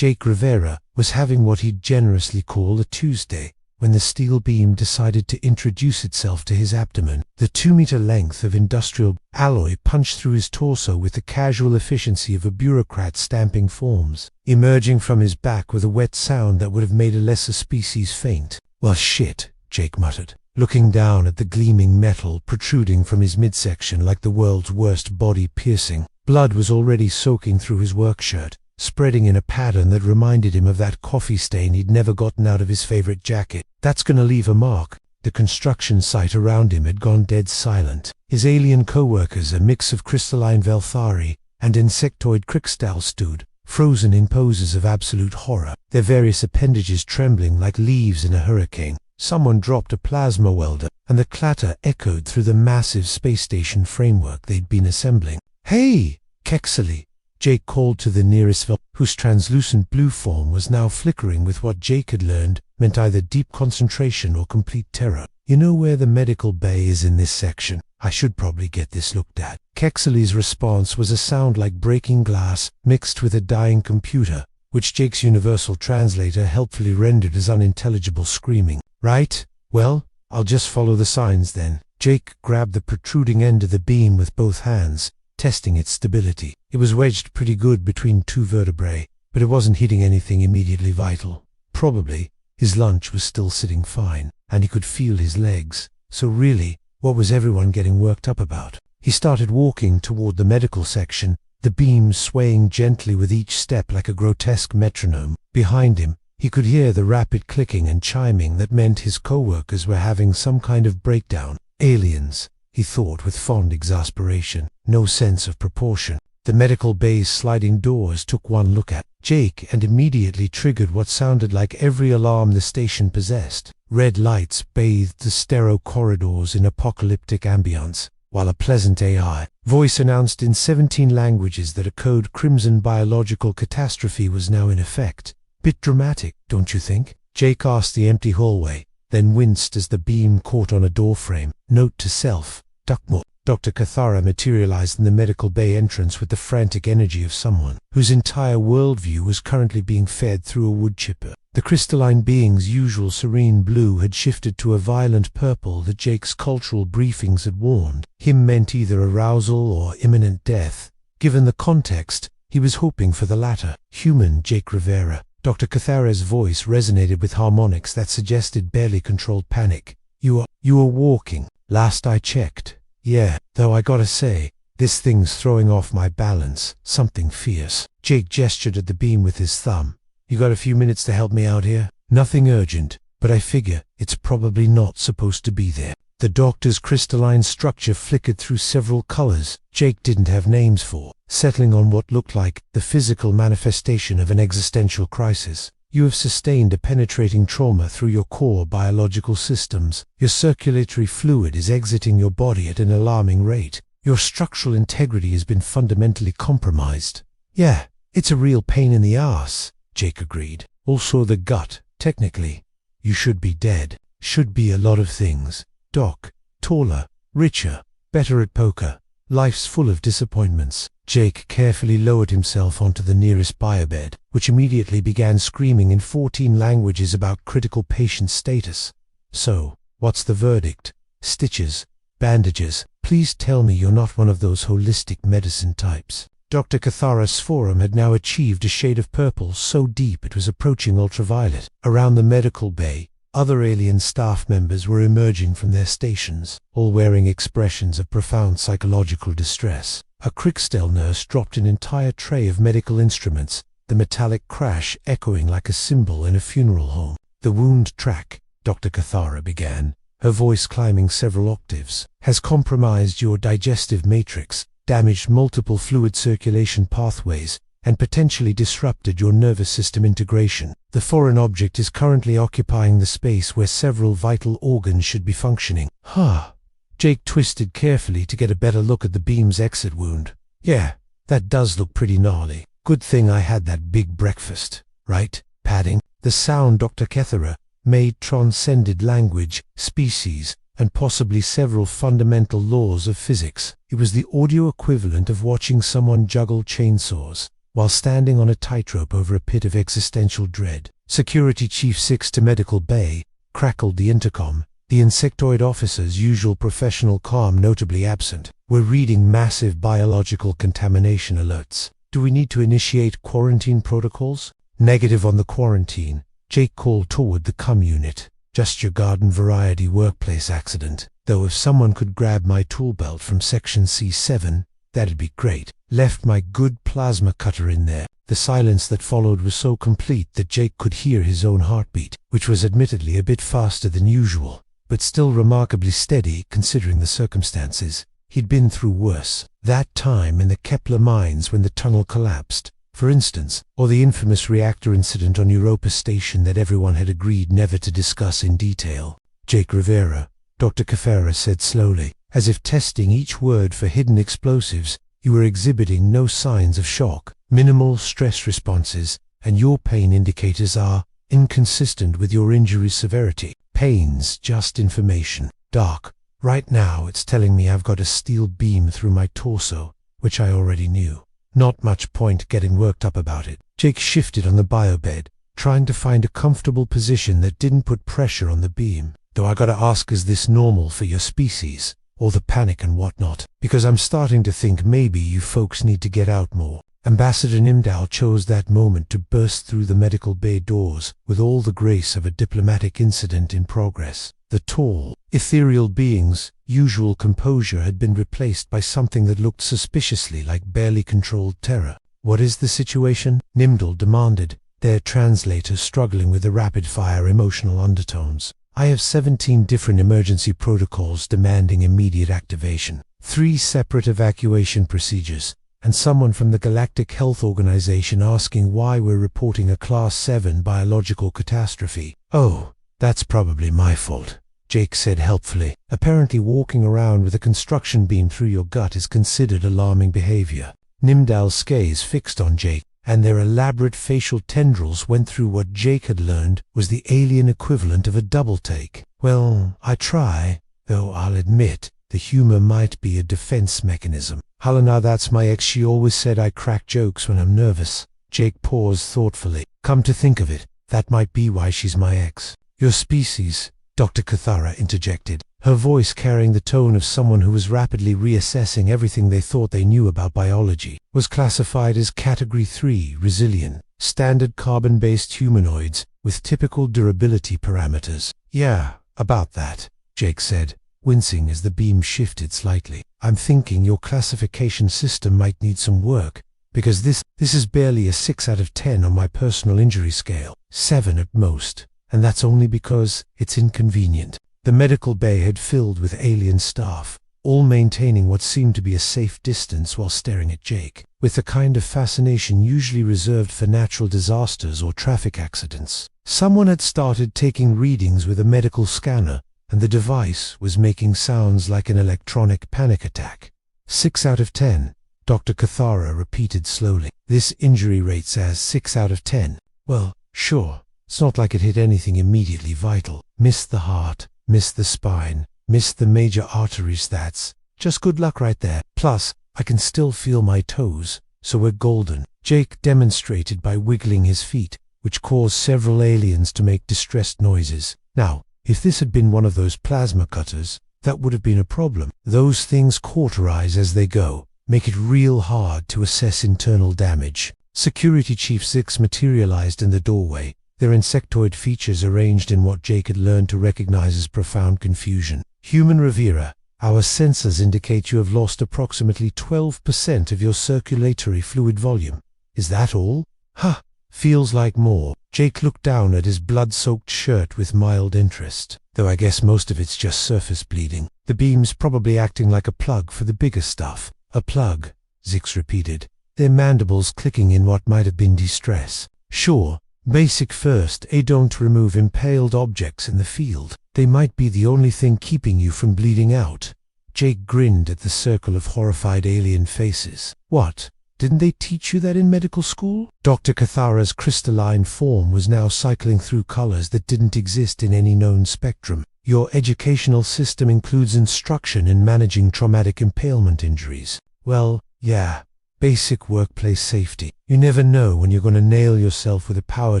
Jake Rivera was having what he'd generously call a Tuesday when the steel beam decided to introduce itself to his abdomen. The 2-meter length of industrial alloy punched through his torso with the casual efficiency of a bureaucrat stamping forms, emerging from his back with a wet sound that would have made a lesser species faint. "Well, shit," Jake muttered, looking down at the gleaming metal protruding from his midsection like the world's worst body piercing. Blood was already soaking through his work shirt, spreading in a pattern that reminded him of that coffee stain he'd never gotten out of his favorite jacket. "That's gonna leave a mark." The construction site around him had gone dead silent. His alien co-workers, a mix of crystalline Velthari and insectoid Krikstal, stood, frozen in poses of absolute horror, their various appendages trembling like leaves in a hurricane. Someone dropped a plasma welder, and the clatter echoed through the massive space station framework they'd been assembling. "Hey, Kexley!" Jake called to the nearest Vel, whose translucent blue form was now flickering with what Jake had learned meant either deep concentration or complete terror. "You know where the medical bay is in this section? I should probably get this looked at." Kexley's response was a sound like breaking glass mixed with a dying computer, which Jake's universal translator helpfully rendered as unintelligible screaming. "Right, well, I'll just follow the signs then." Jake grabbed the protruding end of the beam with both hands, testing its stability. It was wedged pretty good between 2 vertebrae, but it wasn't hitting anything immediately vital. Probably, his lunch was still sitting fine, and he could feel his legs. So really, what was everyone getting worked up about? He started walking toward the medical section, the beam swaying gently with each step like a grotesque metronome. Behind him, he could hear the rapid clicking and chiming that meant his co-workers were having some kind of breakdown. Aliens, he thought with fond exasperation, no sense of proportion. The medical bay's sliding doors took one look at Jake and immediately triggered what sounded like every alarm the station possessed. Red lights bathed the sterile corridors in apocalyptic ambience, while a pleasant AI voice announced in 17 languages that a code crimson biological catastrophe was now in effect. "Bit dramatic, don't you think?" Jake asked the empty hallway, then winced as the beam caught on a doorframe. Note to self, duck more. Dr. Cathara materialized in the medical bay entrance with the frantic energy of someone whose entire worldview was currently being fed through a wood chipper. The crystalline being's usual serene blue had shifted to a violent purple that Jake's cultural briefings had warned him meant either arousal or imminent death. Given the context, he was hoping for the latter. "Human Jake Rivera." Dr. Cathara's voice resonated with harmonics that suggested barely controlled panic. You are walking. Last I checked. Yeah, though I gotta say, this thing's throwing off my balance. Something fierce." Jake gestured at the beam with his thumb. "You got a few minutes to help me out here?" "Nothing urgent, but I figure it's probably not supposed to be there." The doctor's crystalline structure flickered through several colors Jake didn't have names for, settling on what looked like the physical manifestation of an existential crisis. "You have sustained a penetrating trauma through your core biological systems. Your circulatory fluid is exiting your body at an alarming rate. Your structural integrity has been fundamentally compromised." "Yeah, it's a real pain in the ass," Jake agreed. "Also the gut, technically. You should be dead. Should be a lot of things. Doc, taller, richer, better at poker. Life's full of disappointments." Jake carefully lowered himself onto the nearest biobed, which immediately began screaming in 14 languages about critical patient status. "So, what's the verdict? Stitches? Bandages? Please tell me you're not one of those holistic medicine types." Dr. Cathara's forum had now achieved a shade of purple so deep it was approaching ultraviolet. Around the medical bay, other alien staff members were emerging from their stations, all wearing expressions of profound psychological distress. A Krikstal nurse dropped an entire tray of medical instruments, the metallic crash echoing like a cymbal in a funeral home. "The wound track," Dr. Cathara began, her voice climbing several octaves, "has compromised your digestive matrix, damaged multiple fluid circulation pathways, and potentially disrupted your nervous system integration. The foreign object is currently occupying the space where several vital organs should be functioning." "Huh." Jake twisted carefully to get a better look at the beam's exit wound. "Yeah, that does look pretty gnarly. Good thing I had that big breakfast, right? Padding." The sound Dr. Cathara made transcended language, species, and possibly several fundamental laws of physics. It was the audio equivalent of watching someone juggle chainsaws, while standing on a tightrope over a pit of existential dread. Security Chief 6 to Medical Bay, crackled the intercom. The insectoid officer's usual professional calm notably absent. We're reading massive biological contamination alerts. Do we need to initiate quarantine protocols? Negative on the quarantine. Jake called toward the comm unit. Just your garden variety workplace accident. Though if someone could grab my tool belt from section C7, that'd be great. Left my good plasma cutter in there. The silence that followed was so complete that Jake could hear his own heartbeat, which was admittedly a bit faster than usual, but still remarkably steady considering the circumstances. He'd been through worse. That time in the Kepler mines when the tunnel collapsed, for instance, or the infamous reactor incident on Europa Station that everyone had agreed never to discuss in detail. Jake Rivera, Dr. Rivera said slowly, as if testing each word for hidden explosives. You were exhibiting no signs of shock, minimal stress responses, and your pain indicators are inconsistent with your injury severity. Pain's just information. Doc, right now it's telling me I've got a steel beam through my torso, which I already knew. Not much point getting worked up about it. Jake shifted on the biobed, trying to find a comfortable position that didn't put pressure on the beam. Though I gotta ask, is this normal for your species? Or the panic and whatnot? Because I'm starting to think maybe you folks need to get out more. Ambassador Nimdal chose that moment to burst through the medical bay doors with all the grace of a diplomatic incident in progress. The tall, ethereal being's usual composure had been replaced by something that looked suspiciously like barely controlled terror. What is the situation? Nimdal demanded, their translator struggling with the rapid-fire emotional undertones. I have 17 different emergency protocols demanding immediate activation, 3 separate evacuation procedures, and someone from the Galactic Health Organization asking why we're reporting a Class 7 biological catastrophe. Oh, that's probably my fault, Jake said helpfully. Apparently walking around with a construction beam through your gut is considered alarming behavior. Nimdal's gaze fixed on Jake, and their elaborate facial tendrils went through what Jake had learned was the alien equivalent of a double take. Well, I try, though I'll admit the humor might be a defense mechanism. Helena, that's my ex. She always said I crack jokes when I'm nervous. Jake paused thoughtfully. Come to think of it, that might be why she's my ex. Your species, Dr. Cathara interjected, her voice carrying the tone of someone who was rapidly reassessing everything they thought they knew about biology, was classified as Category 3 resilient, standard carbon-based humanoids with typical durability parameters. Yeah, about that, Jake said, wincing as the beam shifted slightly. I'm thinking your classification system might need some work, because this is barely a 6 out of 10 on my personal injury scale, 7 at most, and that's only because it's inconvenient. The medical bay had filled with alien staff, all maintaining what seemed to be a safe distance while staring at Jake, with the kind of fascination usually reserved for natural disasters or traffic accidents. Someone had started taking readings with a medical scanner, and the device was making sounds like an electronic panic attack. 6 out of 10, Dr. Cathara repeated slowly. This injury rate says 6 out of 10. Well, sure, it's not like it hit anything immediately vital. Missed the heart, missed the spine, missed the major arteries. That's just good luck right there. Plus, I can still feel my toes, so we're golden. Jake demonstrated by wiggling his feet, which caused several aliens to make distressed noises. Now, if this had been one of those plasma cutters, that would have been a problem. Those things cauterize as they go, make it real hard to assess internal damage. Security Chief 6 materialized in the doorway, their insectoid features arranged in what Jake had learned to recognize as profound confusion. Human Rivera, our sensors indicate you have lost approximately 12% of your circulatory fluid volume. Is that all? Huh, feels like more. Jake looked down at his blood-soaked shirt with mild interest. Though I guess most of it's just surface bleeding. The beam's probably acting like a plug for the bigger stuff. A plug, Zix repeated, their mandibles clicking in what might have been distress. Sure, basic first aid don't remove impaled objects in the field. They might be the only thing keeping you from bleeding out. Jake grinned at the circle of horrified alien faces. What? Didn't they teach you that in medical school? Dr. Cathara's crystalline form was now cycling through colors that didn't exist in any known spectrum. Your educational system includes instruction in managing traumatic impalement injuries. Well, yeah, Basic workplace safety. You never know when you're going to nail yourself with a power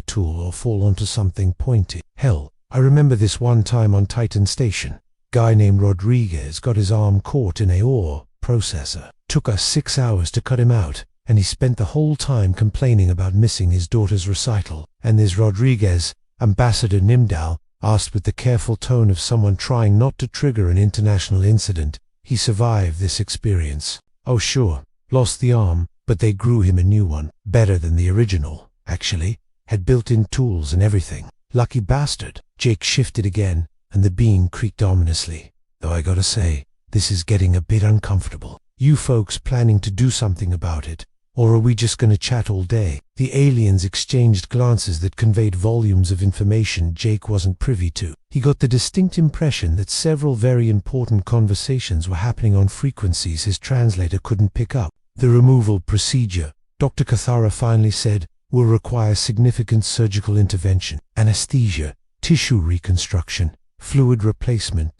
tool or fall onto something pointy. Hell, I remember this one time on Titan Station. Guy named Rodriguez got his arm caught in a ore processor. Took us 6 hours to cut him out, and he spent the whole time complaining about missing his daughter's recital. And this Rodriguez, Ambassador Nimdal, asked with the careful tone of someone trying not to trigger an international incident. He survived this experience. Oh sure, lost the arm, but they grew him a new one. Better than the original, actually. Had built-in tools and everything. Lucky bastard. Jake shifted again, and the beam creaked ominously. Though I gotta say, this is getting a bit uncomfortable. You folks planning to do something about it? Or are we just gonna chat all day? The aliens exchanged glances that conveyed volumes of information Jake wasn't privy to. He got the distinct impression that several very important conversations were happening on frequencies his translator couldn't pick up. The removal procedure, Dr. Cathara finally said, will require significant surgical intervention, anesthesia, tissue reconstruction, fluid replacement,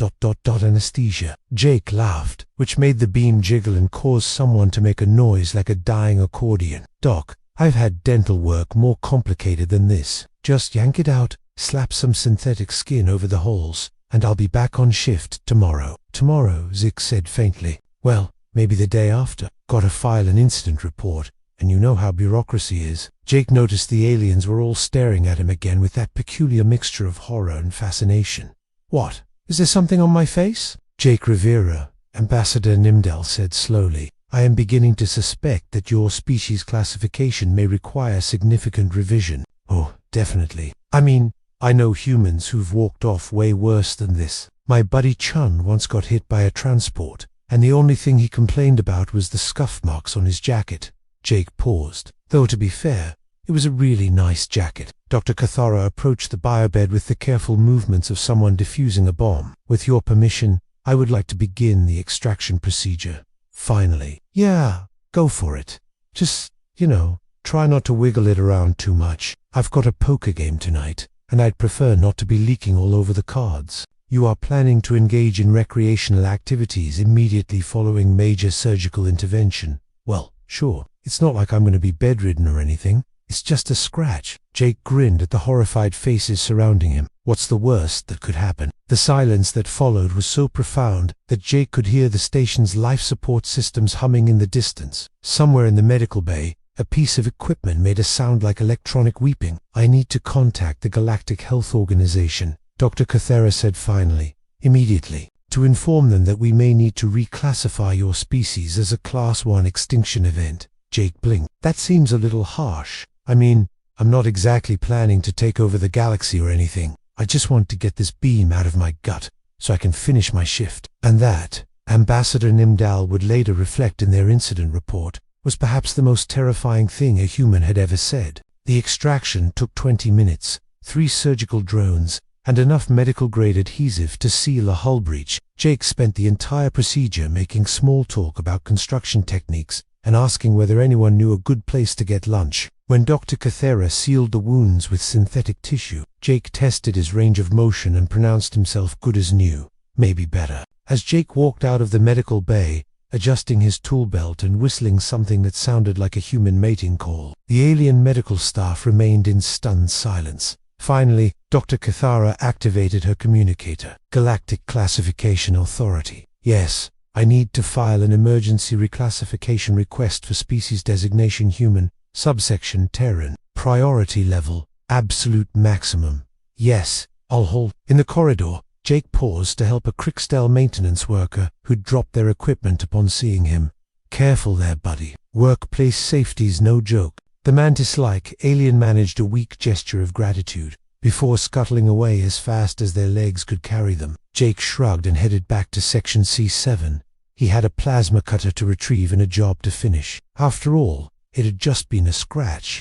anesthesia. Jake laughed, which made the beam jiggle and caused someone to make a noise like a dying accordion. Doc, I've had dental work more complicated than this. Just yank it out, slap some synthetic skin over the holes, and I'll be back on shift tomorrow. Tomorrow, Zik said faintly. Well, maybe the day after. Gotta file an incident report, and you know how bureaucracy is. Jake noticed the aliens were all staring at him again with that peculiar mixture of horror and fascination. What? Is there something on my face? Jake Rivera, Ambassador Nimdal said slowly. I am beginning to suspect that your species classification may require significant revision. Oh, definitely. I mean, I know humans who've walked off way worse than this. My buddy Chun once got hit by a transport, and the only thing he complained about was the scuff marks on his jacket. Jake paused. Though to be fair, it was a really nice jacket. Dr. Cathara approached the biobed with the careful movements of someone defusing a bomb. With your permission, I would like to begin the extraction procedure. Finally. Yeah, go for it. Just, try not to wiggle it around too much. I've got a poker game tonight, and I'd prefer not to be leaking all over the cards. You are planning to engage in recreational activities immediately following major surgical intervention. Well, sure. It's not like I'm going to be bedridden or anything. It's just a scratch. Jake grinned at the horrified faces surrounding him. What's the worst that could happen? The silence that followed was so profound that Jake could hear the station's life support systems humming in the distance. Somewhere in the medical bay, a piece of equipment made a sound like electronic weeping. I need to contact the Galactic Health Organization, Dr. Cathara said finally, immediately, to inform them that we may need to reclassify your species as a Class 1 extinction event. Jake blinked. That seems a little harsh. I mean, I'm not exactly planning to take over the galaxy or anything. I just want to get this beam out of my gut so I can finish my shift. And that, Ambassador Nimdal would later reflect in their incident report, was perhaps the most terrifying thing a human had ever said. The extraction took 20 minutes, 3 surgical drones, and enough medical-grade adhesive to seal a hull breach. Jake spent the entire procedure making small talk about construction techniques and asking whether anyone knew a good place to get lunch. When Dr. Cathara sealed the wounds with synthetic tissue, Jake tested his range of motion and pronounced himself good as new, maybe better. As Jake walked out of the medical bay, adjusting his tool belt and whistling something that sounded like a human mating call, the alien medical staff remained in stunned silence. Finally, Dr. Cathara activated her communicator. Galactic Classification Authority. Yes, I need to file an emergency reclassification request for species designation human, subsection Terran, priority level, absolute maximum. Yes, I'll hold. In the corridor, Jake paused to help a Crixtel maintenance worker who'd dropped their equipment upon seeing him. Careful there, buddy. Workplace safety's no joke. The mantis-like alien managed a weak gesture of gratitude before scuttling away as fast as their legs could carry them. Jake shrugged and headed back to Section C7. He had a plasma cutter to retrieve and a job to finish. After all, it had just been a scratch.